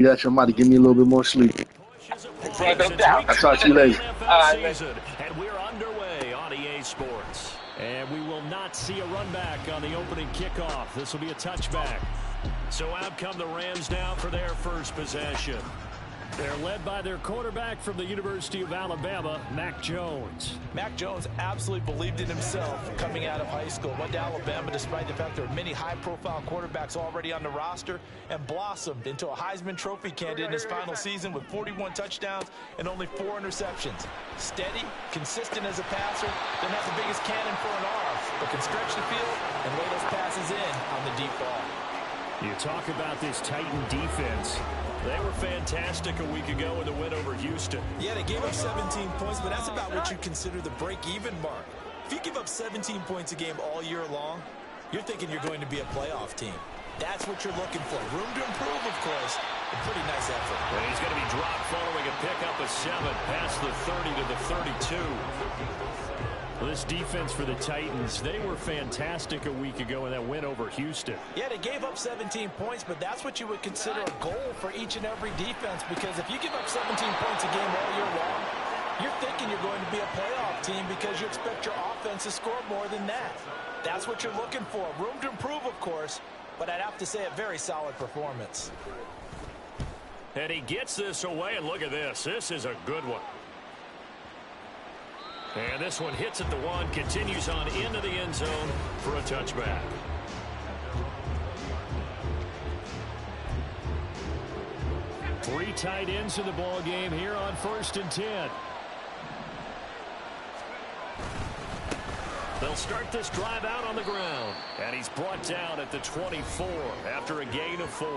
Yeah, I'm about to give me a little bit more sleep. Right, no doubt. I'll talk to you later. And we're underway on EA Sports. And we will not see a run back on the opening kickoff. This will be a touchback. So out come the Rams now for their first possession. They're led by their quarterback from the University of Alabama, Mac Jones. Mac Jones absolutely believed in himself coming out of high school. Went to Alabama despite the fact there were many high-profile quarterbacks already on the roster, and blossomed into a Heisman Trophy candidate in his final season with 41 touchdowns and only 4 interceptions. Steady, consistent as a passer, doesn't have the biggest cannon for an arm, but can stretch the field and lay those passes in on the deep ball. You talk about this Titan defense. They were fantastic a week ago in the win over Houston. Yeah, they gave up 17 points, but that's about what you consider the break-even mark. If you give up 17 points a game all year long, you're thinking you're going to be a playoff team. That's what you're looking for. Room to improve, of course. A pretty nice effort. Well, he's going to be dropped following a pickup of 7 past the 30 to the 32. Well, this defense for the Titans, they were fantastic a week ago in that win over Houston. Yeah, they gave up 17 points, but that's what you would consider a goal for each and every defense, because if you give up 17 points a game all year long, you're thinking you're going to be a playoff team because you expect your offense to score more than that. That's what you're looking for. Room to improve, of course, but I'd have to say a very solid performance. And he gets this away, and look at this. This is a good one. And this one hits at the 1, continues on into the end zone for a touchback. Three tight ends in the ball game here on 1st and 10. They'll start this drive out on the ground. And he's brought down at the 24 after a gain of 4.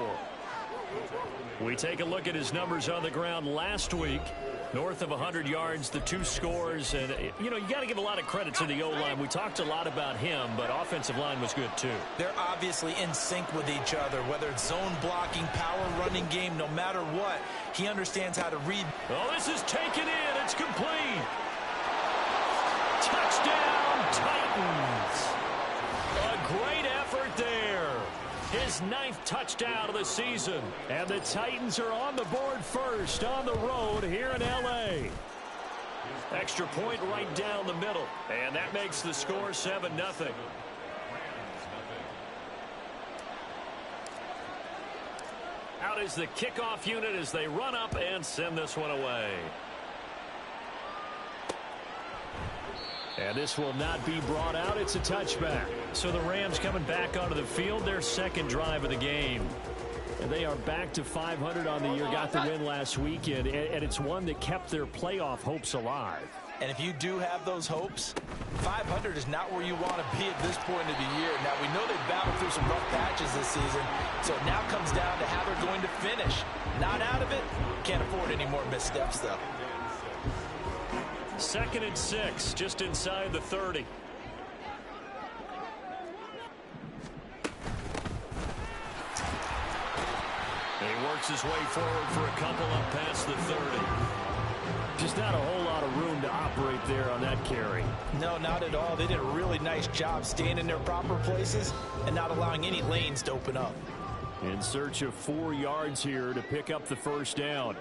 We take a look at his numbers on the ground last week. North of 100 yards, the 2 scores. And, you know, you got to give a lot of credit to the O-line. We talked a lot about him, but offensive line was good, too. They're obviously in sync with each other, whether it's zone blocking, power running game, no matter what. He understands how to read. Oh, this is taken in. It's complete. Touchdown, Titans. A great effort there. His 9th touchdown of the season. And the Titans are on the board first on the road here in L.A. Extra point right down the middle. And that makes the score 7-0. Out is the kickoff unit as they run up and send this one away. And this will not be brought out. It's a touchback. So the Rams coming back onto the field, their 2nd drive of the game. And they are back to 500 on the year. Got the win last weekend, and it's one that kept their playoff hopes alive. And if you do have those hopes, 500 is not where you want to be at this point of the year. Now, we know they've battled through some rough patches this season, so it now comes down to how they're going to finish. Not out of it. Can't afford any more missteps, though. 2nd and 6, just inside the 30. He works his way forward for a couple up past the 30. Just not a whole lot of room to operate there on that carry. No, not at all. They did a really nice job staying in their proper places and not allowing any lanes to open up. In search of 4 yards here to pick up the 1st down.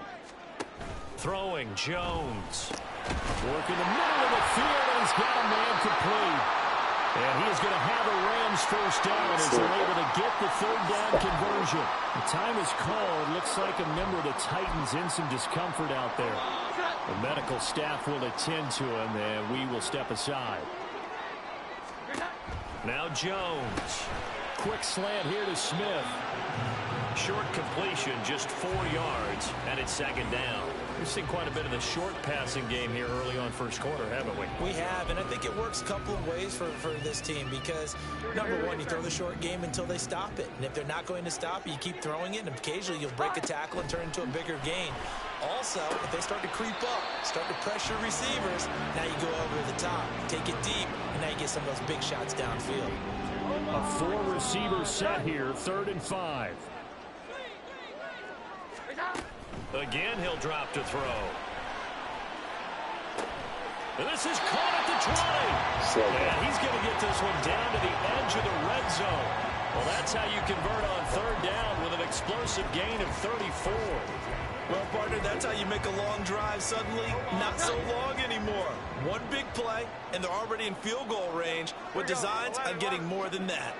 Throwing, Jones. Working the middle of the field, and he's got a man complete. And he is going to have a Rams 1st down as they're able to get the 3rd down conversion. The time is called. Looks like a member of the Titans in some discomfort out there. The medical staff will attend to him, and we will step aside. Now Jones. Quick slant here to Smith. Short completion, just 4 yards, and it's 2nd down. We've seen quite a bit of the short passing game here early on 1st quarter, haven't we? We have, and I think it works a couple of ways for this team because, number one, you throw the short game until they stop it. And if they're not going to stop it, you keep throwing it, and occasionally you'll break a tackle and turn it into a bigger gain. Also, if they start to creep up, start to pressure receivers, now you go over the top, take it deep, and now you get some of those big shots downfield. A 4-receiver set here, 3rd and 5. Again, he'll drop to throw. And this is caught at the 20. And he's going to get this one down to the edge of the red zone. Well, that's how you convert on third down with an explosive gain of 34. Well, partner, that's how you make a long drive suddenly not so long anymore. One big play, and they're already in field goal range with designs on getting more than that.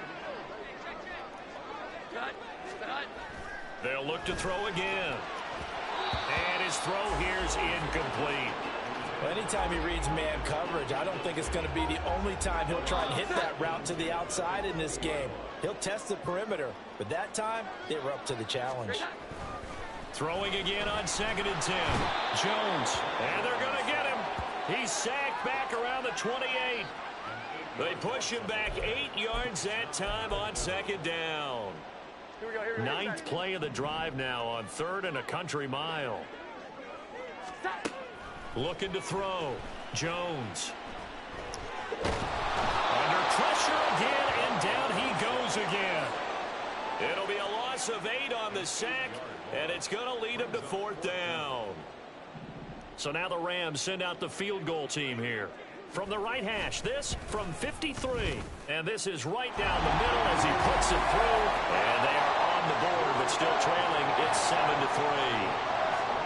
They'll look to throw again. And his throw here's incomplete. Well, anytime he reads man coverage, I don't think it's going to be the only time he'll try and hit that route to the outside in this game. He'll test the perimeter, but that time they were up to the challenge. Throwing again on 2nd and 10. Jones, and they're going to get him. He's sacked back around the 28. They push him back 8 yards that time on 2nd down. Ninth play of the drive now on 3rd and a country mile. Looking to throw. Jones. Under pressure again, and down he goes again. It'll be a loss of 8 on the sack, and it's going to lead him to 4th down. So now the Rams send out the field goal team here. From the right hash, this from 53. And this is right down the middle as he puts it through. And they are on the board, but still trailing. It's 7-3.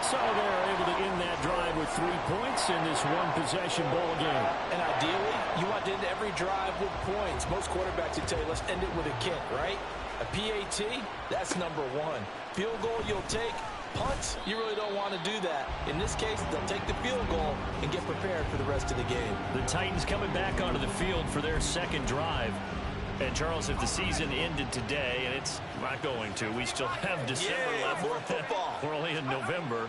So they're able to end that drive with 3 points in this one-possession ball game. And ideally, you want to end every drive with points. Most quarterbacks would tell you, let's end it with a kick, right? A PAT, that's number 1. Field goal you'll take. Punts, you really don't want to do that. In this case, they'll take the field goal and get prepared for the rest of the game. The Titans coming back onto the field for their second drive. And, Charles, if the season ended today, and it's not going to, we still have December left. More football. We're only in November.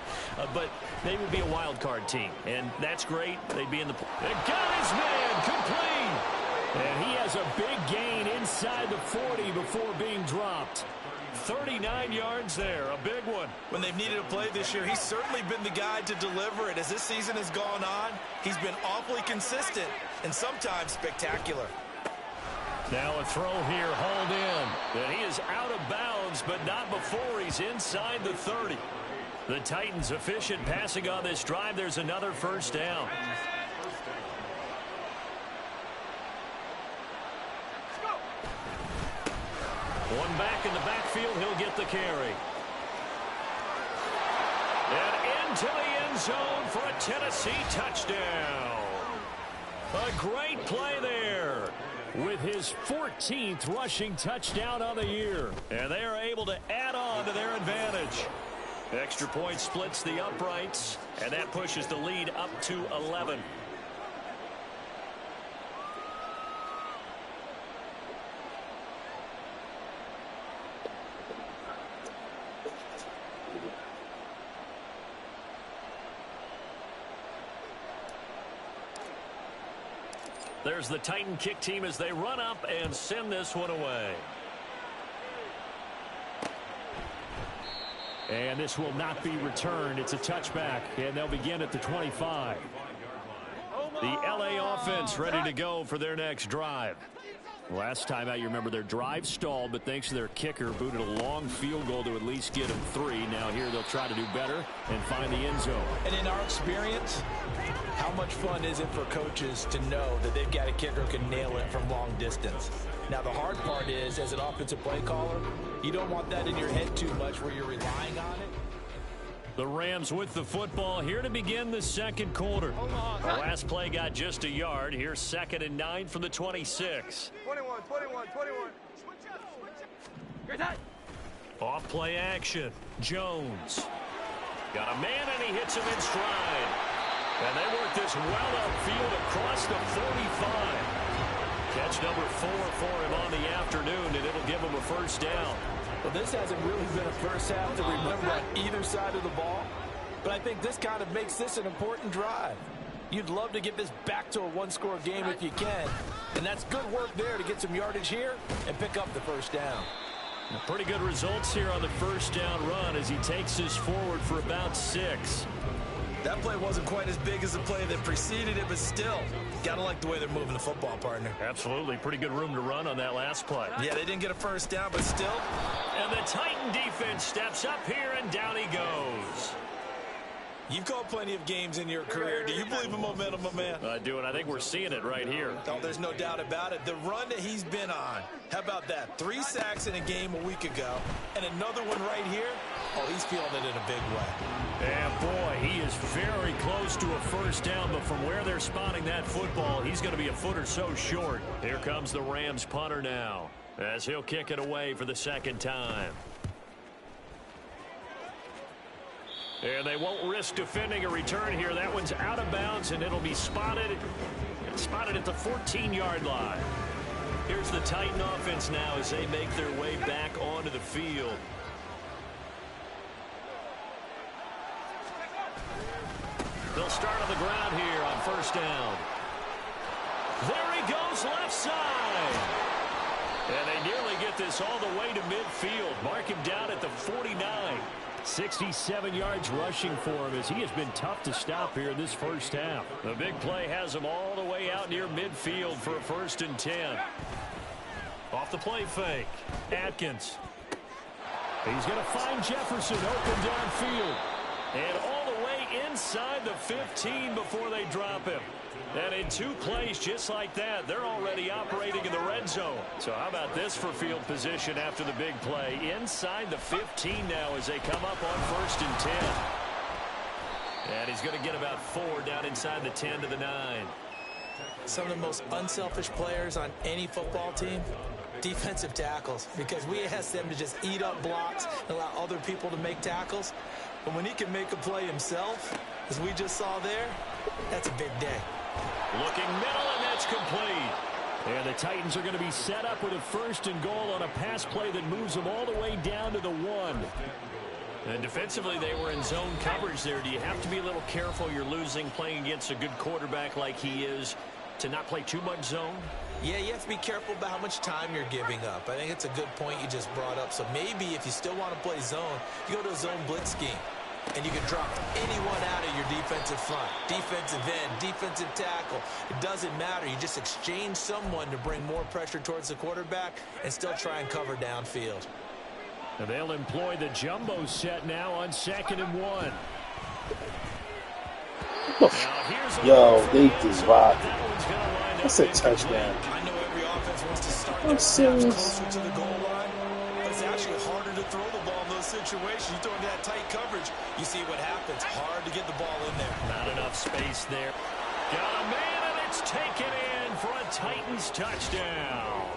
But they would be a wild card team, and that's great. They'd be in the They got his man complete. And he has a big gain inside the 40 before being dropped. 39 yards there, a big one. When they've needed a play this year, he's certainly been the guy to deliver it. As this season has gone on, he's been awfully consistent and sometimes spectacular. Now a throw here, hauled in. And he is out of bounds, but not before he's inside the 30. The Titans efficient passing on this drive. There's another 1st down. One back in the backfield, he'll get the carry. And into the end zone for a Tennessee touchdown. A great play there. With his 14th rushing touchdown of the year. And they are able to add on to their advantage. Extra point splits the uprights, and that pushes the lead up to 11. There's the Titan kick team as they run up and send this one away. And this will not be returned. It's a touchback, and they'll begin at the 25. The LA offense ready to go for their next drive. Last time out, you remember their drive stalled, but thanks to their kicker, booted a long field goal to at least get them 3. Now here they'll try to do better and find the end zone. And in our experience, how much fun is it for coaches to know that they've got a kicker who can nail it from long distance? Now the hard part is, as an offensive play caller, you don't want that in your head too much where you're relying on it. The Rams with the football here to begin the second quarter. The last play got just a yard. Here's 2nd and 9 from the 26. 21. Off play action. Jones. Got a man and he hits him in stride. And they work this well upfield across the 45. Catch number 4 for him on the afternoon, and it'll give him a 1st down. Well, this hasn't really been a first half to remember on either side of the ball. But I think this kind of makes this an important drive. You'd love to get this back to a one-score game if you can. And that's good work there to get some yardage here and pick up the 1st down. Pretty good results here on the 1st down run as he takes this forward for about 6. That play wasn't quite as big as the play that preceded it, but still, gotta like the way they're moving the football, partner. Absolutely. Pretty good room to run on that last play. Yeah, they didn't get a 1st down, but still. And the Titan defense steps up here, and down he goes. You've called plenty of games in your career. Do you believe in momentum, my man? I do, and I think we're seeing it right here. Oh, there's no doubt about it. The run that he's been on, how about that? 3 sacks in a game a week ago, and another one right here. Oh, he's feeling it in a big way. And, boy, he is very close to a first down, but from where they're spotting that football, he's going to be a foot or so short. Here comes the Rams punter now, as he'll kick it away for the second time. And they won't risk defending a return here. That one's out of bounds, and it'll be spotted at the 14-yard line. Here's the Titan offense now as they make their way back onto the field. They'll start on the ground here on first down. There he goes, left side. And they nearly get this all the way to midfield. Mark him down at the 49. 67 yards rushing for him as he has been tough to stop here in this first half. The big play has him all the way out near midfield for a 1st and 10. Off the play fake. Atkins. He's going to find Jefferson open downfield. And all the way inside the 15 before they drop him. And in 2 plays just like that, they're already operating in the red zone. So how about this for field position after the big play? Inside the 15 now as they come up on 1st and 10. And he's going to get about 4 down inside the 10 to the 9. Some of the most unselfish players on any football team, defensive tackles, because we ask them to just eat up blocks and allow other people to make tackles. But when he can make a play himself, as we just saw there, that's a big day. Looking middle, and that's complete. And the Titans are going to be set up with a 1st and goal on a pass play that moves them all the way down to the 1. And defensively, they were in zone coverage there. Do you have to be a little careful? You're losing playing against a good quarterback like he is to not play too much zone? Yeah, you have to be careful about how much time you're giving up. I think it's a good point you just brought up. So maybe if you still want to play zone, you go to a zone blitz scheme. And you can drop anyone out of your defensive front. Defensive end, defensive tackle. It doesn't matter. You just exchange someone to bring more pressure towards the quarterback and still try and cover downfield. And they'll employ the jumbo set now on 2nd and 1. Yo, they just rocked. That's a touchdown. I know every offense wants to start I'm serious. closer to the goal line, but it's actually harder to throw the ball in those situations. You throw into that tight coverage, you see what happens. Hard to get the ball in there. Not enough space there. Got a man, and it's taken in for a Titans touchdown.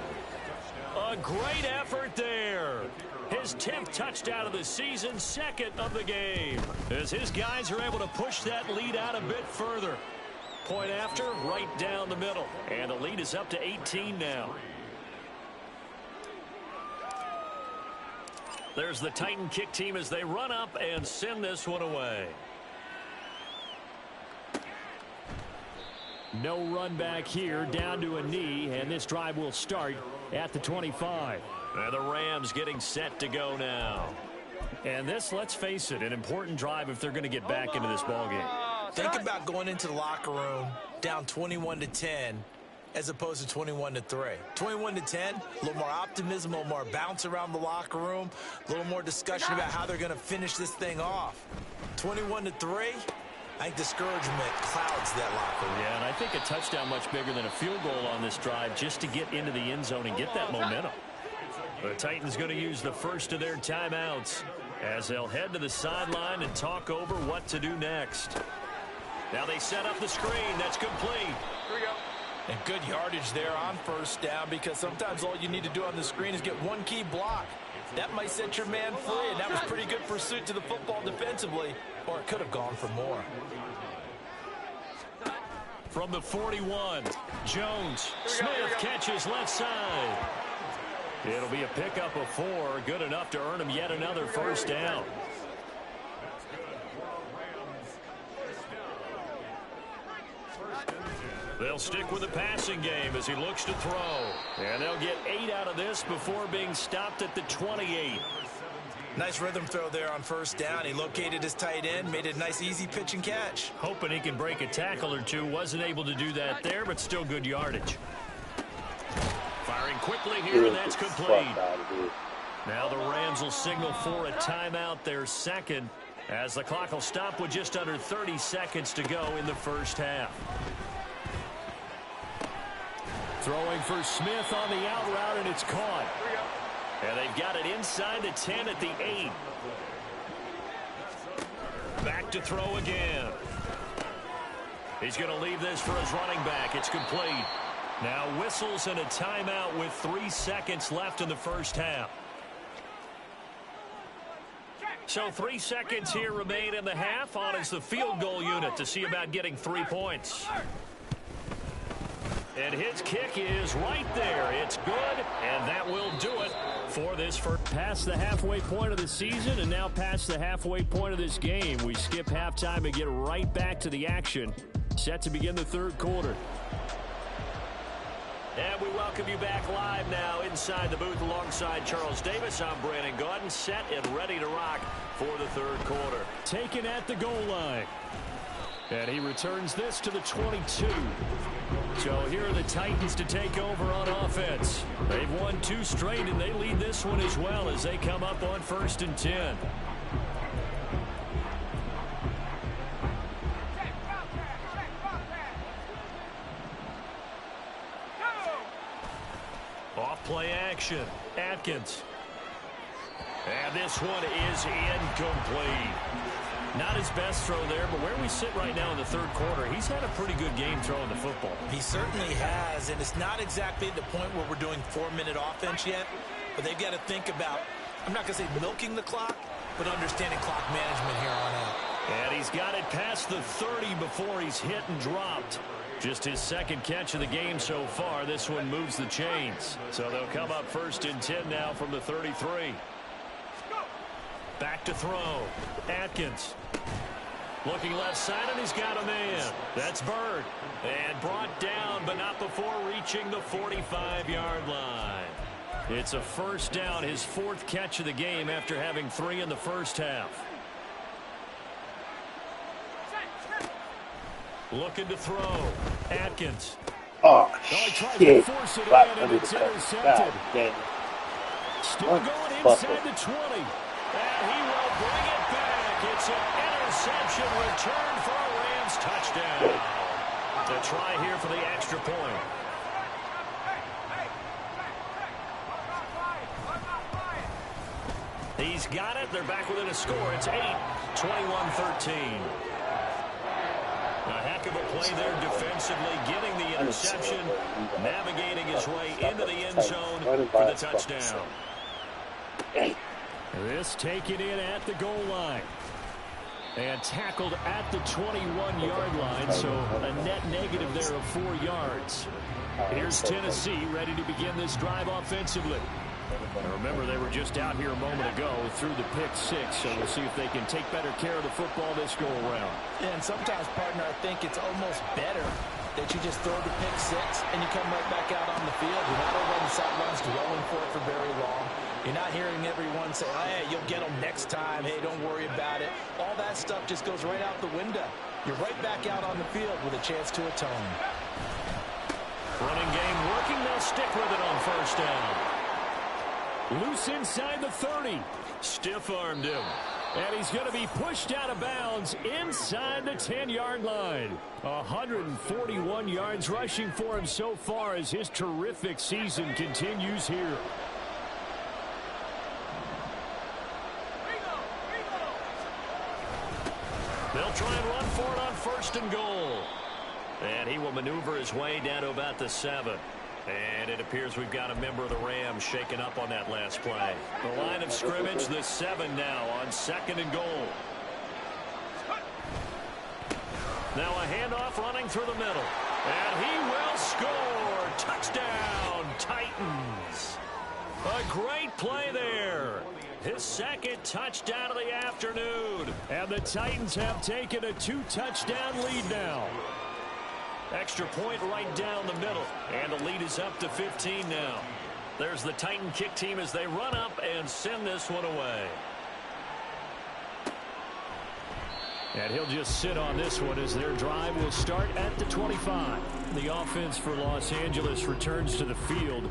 A great effort there. His 10th touchdown of the season, 2nd of the game. As his guys are able to push that lead out a bit further. Point after, right down the middle. And the lead is up to 18 now. There's the Titan kick team as they run up and send this one away. No run back here, down to a knee, and this drive will start at the 25. And the Rams getting set to go now. And this, let's face it, an important drive if they're going to get back into this ballgame. Think about going into the locker room down 21-10 as opposed to 21-3. 21-10, a little more optimism, a little more bounce around the locker room, a little more discussion about how they're going to finish this thing off. 21-3, I think discouragement clouds that locker room. Yeah, and I think a touchdown much bigger than a field goal on this drive just to get into the end zone and get that momentum. The Titans going to use the first of their timeouts as they'll head to the sideline and talk over what to do next. Now they set up the screen. That's complete. Here we go. And good yardage there on first down, because sometimes all you need to do on the screen is get one key block. That might set your man free, and that was pretty good pursuit to the football defensively, or it could have gone for more. From the 41, Jones. Smith catches left side. It'll be a pickup of 4, good enough to earn him yet another first down. They'll stick with the passing game as he looks to throw. And they'll get 8 out of this before being stopped at the 28. Nice rhythm throw there on first down. He located his tight end, made a nice easy pitch and catch. Hoping he can break a tackle or two. Wasn't able to do that there, but still good yardage. Firing quickly here, and that's complete. Now the Rams will signal for a timeout, their second, As the clock will stop with just under 30 seconds to go in the first half. Throwing for Smith on the out route, and it's caught. And they've got it inside the 10 at the 8. Back to throw again. He's going to leave this for his running back. It's complete. Now whistles and a timeout with 3 seconds left in the first half. So 3 seconds here remain in the half. On is the field goal unit to see about getting 3 points. And his kick is right there. It's good, and that will do it for this first. Past the halfway point of the season and now past the halfway point of this game. We skip halftime and get right back to the action. Set to begin the third quarter. And we welcome you back live now inside the booth alongside Charles Davis. I'm Brandon Gaudin, set and ready to rock for the third quarter. Taken at the goal line. And he returns this to the 22. So here are the Titans to take over on offense. They've won 2 straight, and they lead this one as well as they come up on 1st and 10. Off play action. Atkins. And this one is incomplete. Not his best throw there, but where we sit right now in the third quarter, he's had a pretty good game throwing the football. He certainly has, and it's not exactly at the point where we're doing 4-minute offense yet, but they've got to think about, I'm not going to say milking the clock, but understanding clock management here on out. And he's got it past the 30 before he's hit and dropped. Just his second catch of the game so far. This one moves the chains. So they'll come up 1st and 10 now from the 33. Back to throw. Atkins. Looking left side, and he's got a man. That's Bird. And brought down, but not before reaching the 45-yard line. It's a first down, his 4th catch of the game after having 3 in the first half. Looking to throw. Atkins. Oh, shit. Right under the intercepted. Still going inside the 20. And he will bring it back. It's an interception return for a Rams touchdown. To try here for the extra point. He's got it. They're back within a score. It's 21-13. A heck of a play there defensively, getting the interception, navigating his way into the end zone for the touchdown. This taken in at the goal line. And tackled at the 21-yard line, so a net negative there of 4 yards. Here's Tennessee ready to begin this drive offensively. Now remember, they were just out here a moment ago through the pick 6, so we'll see if they can take better care of the football this go-around. Yeah, and sometimes, partner, I think it's almost better that you just throw the pick 6 and you come right back out on the field. You're not over on the sidelines dwelling for it for very long. You're not hearing everyone say, hey, you'll get them next time. Hey, don't worry about it. All that stuff just goes right out the window. You're right back out on the field with a chance to atone. Running game working. They'll stick with it on first down. Loose inside the 30. Stiff-armed him. And he's going to be pushed out of bounds inside the 10-yard line. 141 yards rushing for him so far as his terrific season continues here. They'll try and run for it on 1st and goal. And he will maneuver his way down to about the 7. And it appears we've got a member of the Rams shaken up on that last play. The line of scrimmage, the 7 now on 2nd and goal. Now a handoff running through the middle. And he will score. Touchdown, Titans. A great play there. His 2nd touchdown of the afternoon. And the Titans have taken a 2-touchdown lead now. Extra point right down the middle. And the lead is up to 15 now. There's the Titan kick team as they run up and send this one away. And he'll just sit on this one as their drive will start at the 25. The offense for Los Angeles returns to the field.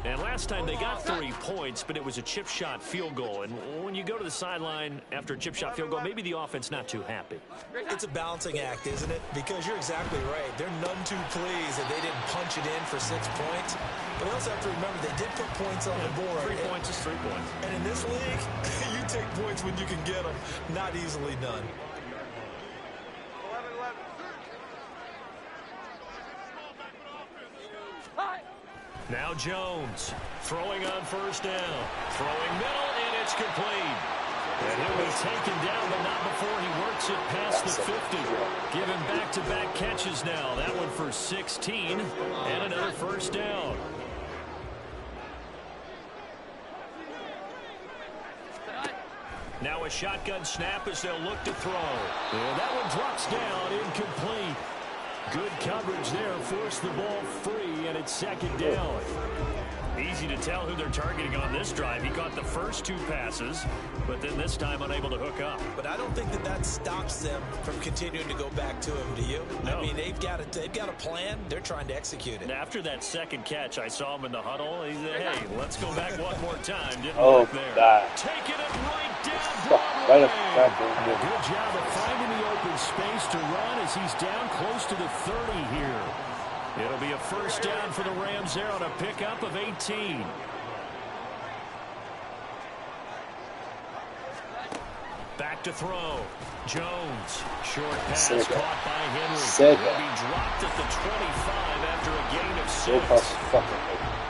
And last time they got 3 points, but it was a chip shot field goal. And when you go to the sideline after a chip shot field goal, maybe the offense not too happy. It's a balancing act, isn't it? Because you're exactly right. They're none too pleased that they didn't punch it in for 6 points. But they also have to remember they did put points on the board. 3 points is 3 points. And in this league, you take points when you can get them. Not easily done. Now Jones throwing on first down. Throwing middle, and it's complete. And he'll be taken down, but not before he works it past the 50. Given back-to-back catches now. That one for 16, and another first down. Now a shotgun snap as they'll look to throw. And that one drops down, incomplete. Good coverage there, forced the ball free, and it's second down. Easy to tell who they're targeting on this drive. He caught the first 2 passes, but then this time unable to hook up. But I don't think that stops them from continuing to go back to him, do you? No. I mean, they've got a plan. They're trying to execute it. And after that second catch, I saw him in the huddle. He said, hey, let's go back one more time. Didn't work there. God. Taking it right down Broadway. Right up the back. Good job of finding the open space to run as he's down close to the 30 here. It'll be a first down for the Rams there on a pickup of 18. Back to throw. Jones. Short pass caught by Henry. He'll be dropped at the 25 after a gain of 6.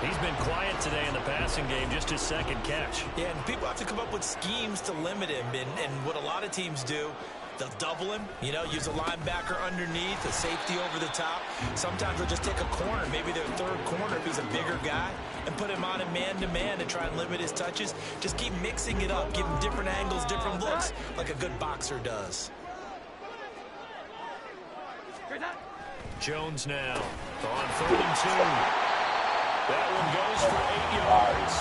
He's been quiet today in the passing game, just his second catch. Yeah, and people have to come up with schemes to limit him. And what a lot of teams do, they'll double him, use a linebacker underneath, a safety over the top. Sometimes they'll just take a corner, maybe their third corner if he's a bigger guy, and put him on a man-to-man and try and limit his touches. Just keep mixing it up, give him different angles, different looks, like a good boxer does. Jones now on 3rd and 2. That one goes for 8 yards.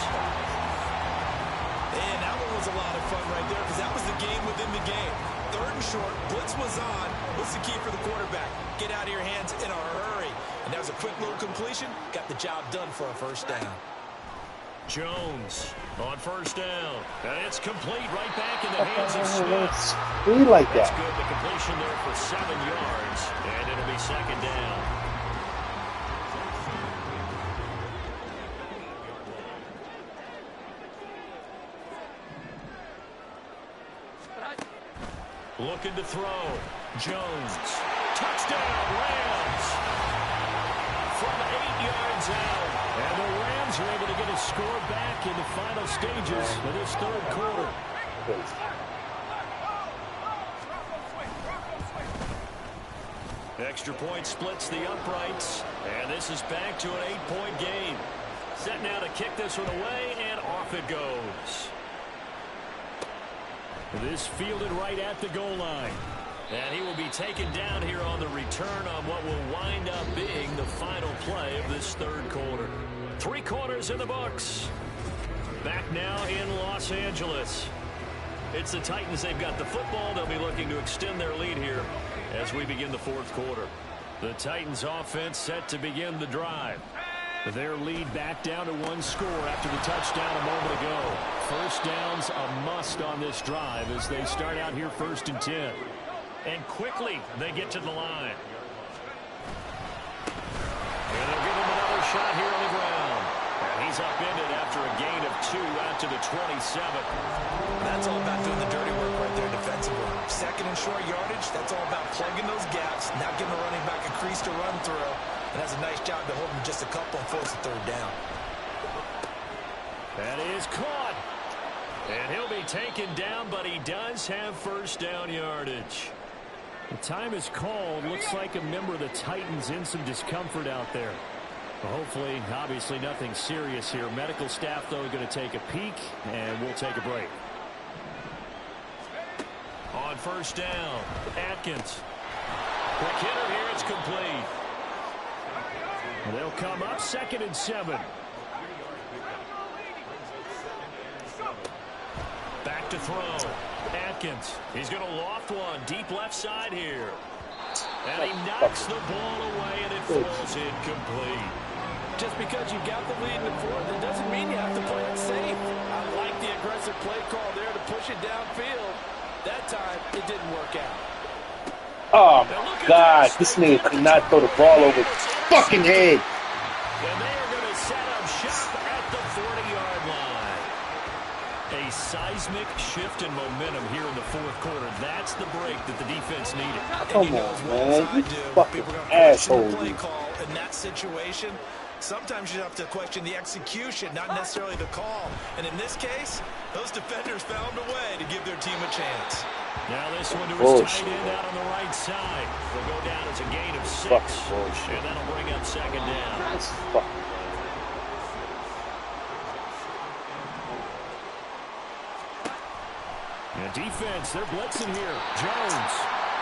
And that one was a lot of fun right there because that was the game within the game. 3rd and short, blitz was on. What's the key for the quarterback? Get out of your hands in a hurry. And that was a quick little completion. Got the job done for a first down. Jones on first down. And it's complete right back in the hands of Smith. We like that. That's good. The completion there for 7 yards. And it'll be second down. Looking to throw. Jones. Touchdown, Rams. From 8 yards out. And the Rams are able to get a score back in the final stages of this 3rd quarter. Extra point splits the uprights. And this is back to an 8-point game. Set now to kick this one away, and off it goes. This fielded right at the goal line. And he will be taken down here on the return on what will wind up being the final play of this 3rd quarter. 3 quarters in the books. Back now in Los Angeles. It's the Titans. They've got the football. They'll be looking to extend their lead here as we begin the 4th quarter. The Titans offense set to begin the drive. Their lead back down to 1 score after the touchdown a moment ago. First down's a must on this drive as they start out here 1st and 10. And quickly they get to the line. And they'll give him another shot here on the ground. And he's upended after a gain of 2 out to the 27. That's all about doing the dirty work right there defensively. 2nd and short yardage, that's all about plugging those gaps, not giving the running back a crease to run through. And does a nice job to hold him just a couple and force the 3rd down. That is caught. And he'll be taken down, but he does have first down yardage. The time is called. Looks like a member of the Titans in some discomfort out there. Well, hopefully, obviously nothing serious here. Medical staff, though, are going to take a peek, and we'll take a break. On first down, Atkins. Quick hitter here, it's complete. They'll come up 2nd and 7. Back to throw. Atkins. He's going to loft one deep left side here. And he knocks the ball away, and it falls incomplete. Just because you got the lead in the fourth, it doesn't mean you have to play it safe. I like the aggressive play call there to push it downfield. That time, it didn't work out. Oh, my God. This nigga could not throw the ball over his fucking head. And they are going to set up shop at the 40-yard line. A seismic shift in momentum here in the fourth quarter. That's the break that the defense needed. Come on, man. You fucking asshole. Play call in that situation. Sometimes you have to question the execution, not necessarily the call. And in this case, those defenders found a way to give their team a chance. Now this one to his tight end out on the right side. Will go down as a gain of 6. And that'll bring up second down. That's fucking. And defense, they're blitzing here. Jones.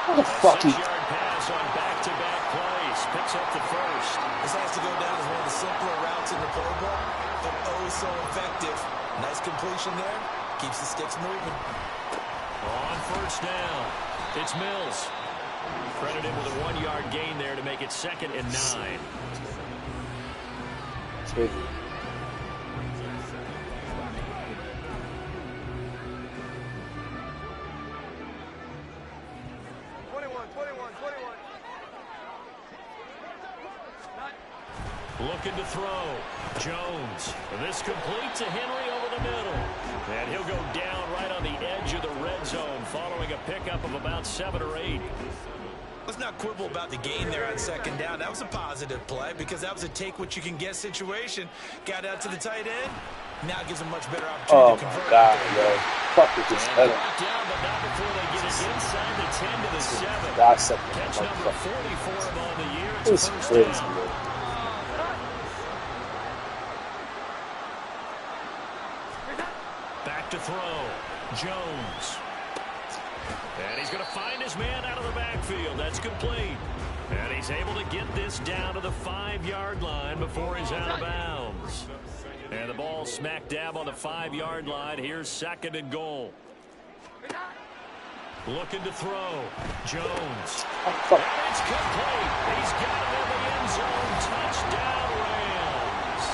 What the fuck? 6-yard pass on back-to-back plays. Picks up the first. This has to go down as one of the simpler routes in the playbook, but oh so effective. Nice completion there. Keeps the sticks moving. On first down, it's Mills. Credited with a 1-yard gain there to make it 2nd and 9. Looking to throw. Jones. This complete to Henry over the middle. And he'll go down right on the edge of the red zone following a pickup of about 7 or 8. Let's not quibble about the gain there on second down. That was a positive play because that was a take-what-you-can-get situation. Got out to the tight end. Now gives him much better opportunity to convert. Oh, my God, yo. Fuck with this head. Down, but not before they get it inside the 10 to the 7. Catch number 40 for him on the year. It's first down. Back to throw. Jones. And he's going to find his man out of the backfield. That's complete. And he's able to get this down to the 5-yard line before he's out of bounds. And the ball smack dab on the 5-yard line. Here's 2nd and goal. Looking to throw. Jones. And it's complete. He's got it in the end zone. Touchdown, Rams.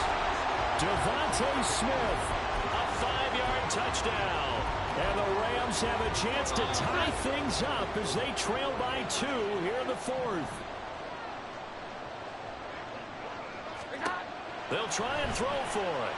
Devontae Smith. A 5-yard touchdown. And the Rams have a chance to tie things up as they trail by 2 here in the 4th. They'll try and throw for it.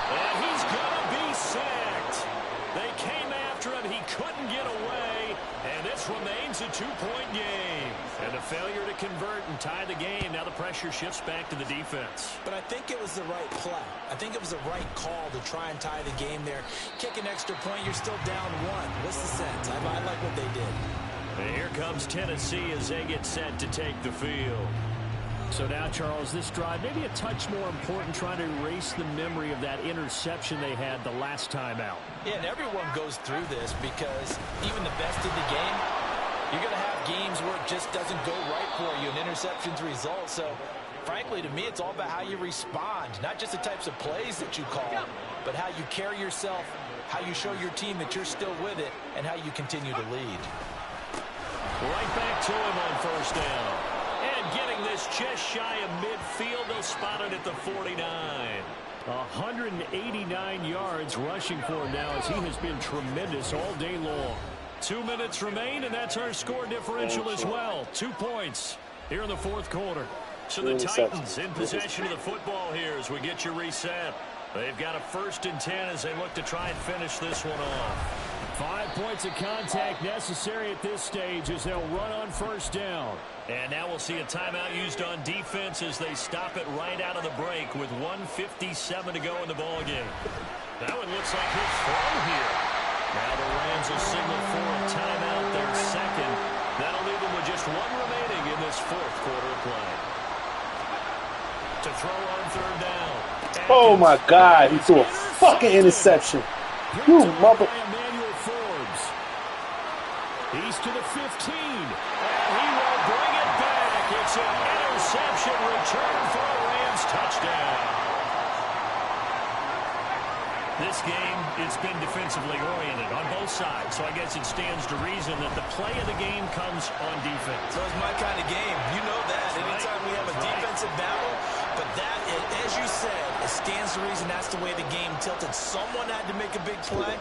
And he's going to be sacked. They came after him. He couldn't get away. And this remains a 2-point game. And a failure to convert and tie the game. Now the pressure shifts back to the defense. But I think it was the right play. I think it was the right call to try and tie the game there. Kick an extra point, you're still down 1. What's the sense? I like what they did. And here comes Tennessee as they get set to take the field. So now, Charles, this drive maybe a touch more important, trying to erase the memory of that interception they had the last time out. Yeah, and everyone goes through this because even the best in the game, you're going to have games where it just doesn't go right for you, and interceptions result. So, frankly, to me, it's all about how you respond, not just the types of plays that you call, but how you carry yourself, how you show your team that you're still with it, and how you continue to lead. Right back to him on first down. And getting this just shy of midfield, they'll spot it at the 49. 189 yards rushing for him now as he has been tremendous all day long. 2 minutes remain, and that's our score differential as well. 2 points here in the 4th quarter. So the Titans in possession of the football here as we get you reset. They've got a 1st and 10 as they look to try and finish this one off. 5 points of contact necessary at this stage as they'll run on first down. And now we'll see a timeout used on defense as they stop it right out of the break with 1:57 to go in the ballgame. That one looks like he'll throw here. Now the Rams will signal for a timeout, their 2nd. That'll leave them with just 1 remaining in this 4th quarter of play. To throw on 3rd down. Oh, my God. He threw a fucking interception. You mother... He's to the 15. And he will bring it back. It's an interception return for a Rams touchdown. This game, it's been defensively oriented on both side, so I guess it stands to reason that the play of the game comes on defense. So it's my kind of game. You know that. Anytime we have a defensive battle, but that, as you said, it stands to reason that's the way the game tilted. Someone had to make a big play,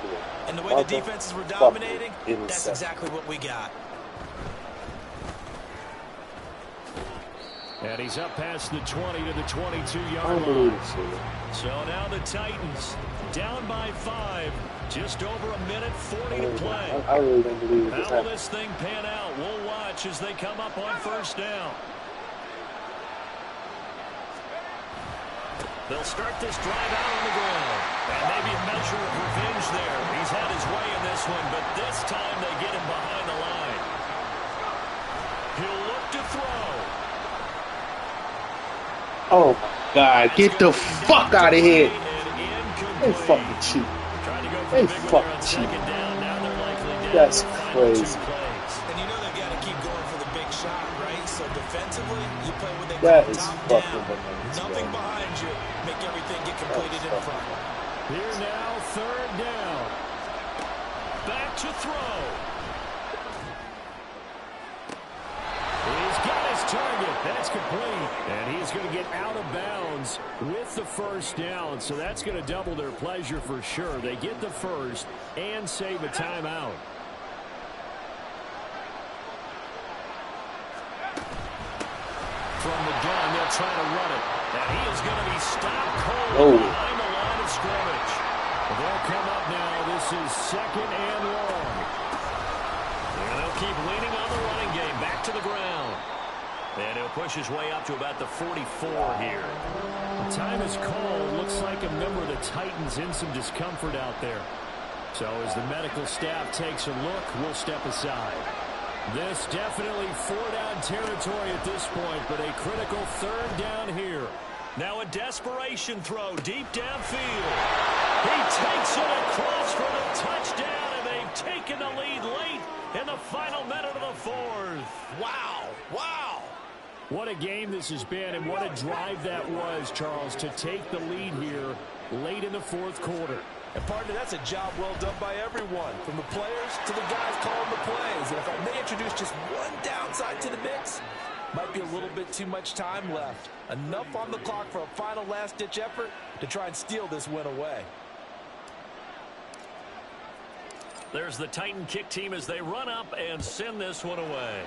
and the way the defenses were dominating, that's exactly what we got. And he's up past the 20 to the 22-yard line. So now the Titans down by 5. Just over a minute 40 to play. I really don't believe it. How will this thing pan out? We'll watch as they come up on first down. They'll start this drive out on the ground. And maybe a measure of revenge there. He's had his way in this one, but this time they get him behind the line. He'll look to throw. Oh, my God. Get the fuck out of here. They fucking cheat. They fucking cheat. That's crazy. And you know they've got to keep going for the big shot, right? So defensively, you play with that is top fucking down. bananas. Nothing behind you. Make everything get completed in front. Here now, third down. Back to throw. He's got his target. That's complete. And he's going to get out of bounds with the first down. So that's going to double their pleasure for sure. They get the first and save a timeout. From the gun, they'll try to run it. And he is going to be stopped cold behind the line of scrimmage. They'll come up now. This is second and long. And they'll keep leaning on the running game. Back to the ground. And he'll push his way up to about the 44 here. The time is called. Looks like a member of the Titans in some discomfort out there. So as the medical staff takes a look, we'll step aside. This definitely four-down territory at this point, but a critical third down here. Now a desperation throw deep downfield. He takes it across for the touchdown, and they've taken the lead late in the final minute of the fourth. Wow. Wow. What a game this has been, and what a drive that was, Charles, to take the lead here late in the fourth quarter. And partner, that's a job well done by everyone, from the players to the guys calling the plays. And if I may introduce just one downside to the mix, might be a little bit too much time left. Enough on the clock for a final last-ditch effort to try and steal this win away. There's the Titan kick team as they run up and send this one away.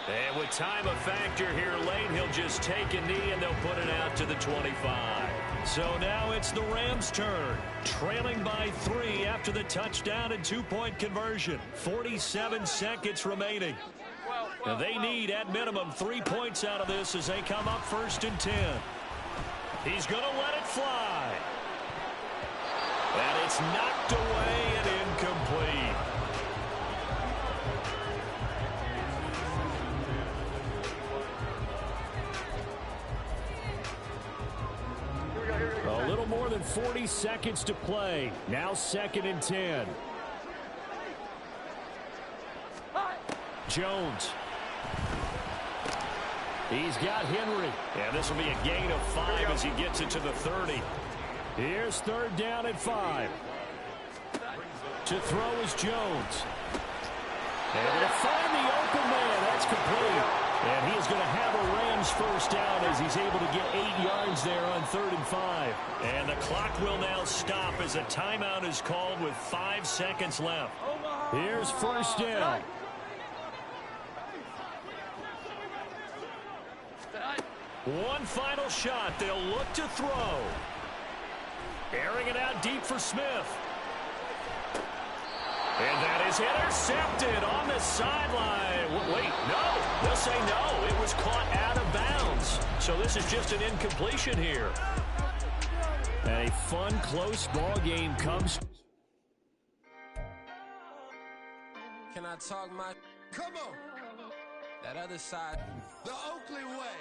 And with time a factor here late, he'll just take a knee and they'll put it out to the 25. So now it's the Rams' turn, trailing by 3 after the touchdown and two-point conversion. 47 seconds remaining. And they need, at minimum, 3 points out of this as they come up first and 10. He's going to let it fly. And it's knocked away and incomplete. A little more than 40 seconds to play. Now second and 10. Jones. He's got Henry. And this will be a gain of 5 as he gets it to the 30. Here's third down at 5. To throw is Jones. And they'll find the open man. That's complete. And he is going to have a Rams first down as he's able to get 8 yards there on 3rd and 5. And the clock will now stop as a timeout is called with 5 seconds left. Here's first down. One final shot. They'll look to throw. Airing it out deep for Smith. And that is intercepted on the sideline. Wait, no. They'll say no. It was caught out of bounds. So this is just an incompletion here. And a fun, close ball game comes. Can I talk my... Come on. That other side. The Oakley way.